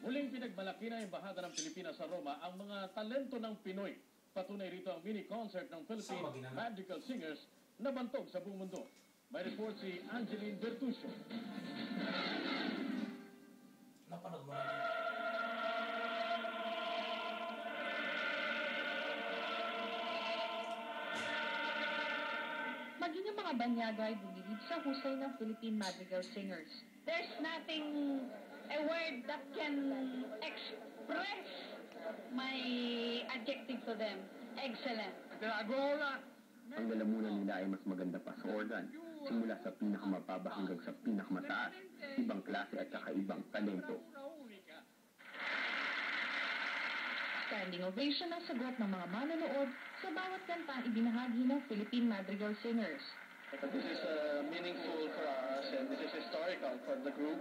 Muling pinagmalaki na embahada ng Pilipinas sa Roma ang mga talento ng Pinoy. Patunay rito ang mini-concert ng Philippine Magical Singers na bantog sa buong mundo. May report si Angeline Bertuccio. Napanood mo na. Maging ang mga banyaga ay bumilib sa husay ng Philippine Madrigal Singers. There's nothing, a word that can express my adjective to them. Excellent. Ang lalamunan nila ay mas maganda pa sa organ, simula sa pinakamababa hanggang sa pinakamataas, ibang klase at saka ibang talento. Standing ovation ang sagot ng mga manonood sa bawat kanta ibinahagi ng Philippine Madrigal Singers. This is meaningful for us and this is historical for the group.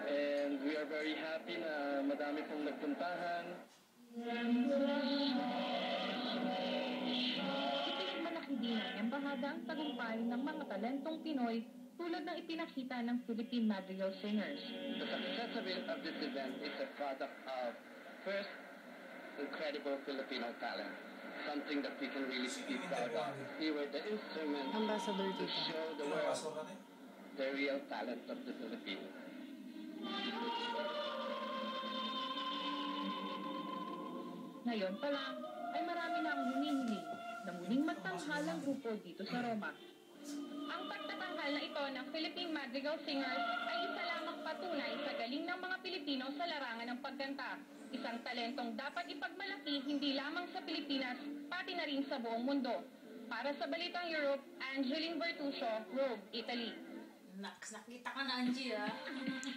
And we are very happy na madami pong nagpuntahan. Ipinagmalaki din ng embahada ang tagumpay ng mga talentong Pinoy tulad ng ipinakita ng Philippine Madrigal Singers. The success of this event is a product of, first, incredible Filipino talent. Something that we can really be proud of. We were the instrument to show the world the real talent of the Philippines. Ngayon pa lang ay marami na ang humihiling na muling magtanghal ang grupo dito sa Roma. Ang pagtatanghal na ito ng Philippine Madrigal Singers ay isa lamang patunay sa galing ng mga Pilipino sa larangan ng pagkanta. Isang talentong dapat ipagmalaki hindi lamang sa Pilipinas, pati na rin sa buong mundo. Para sa Balitang Europe, Angeline Bertuccio, Rome, Italy. Nakita ka na, Angie, ha?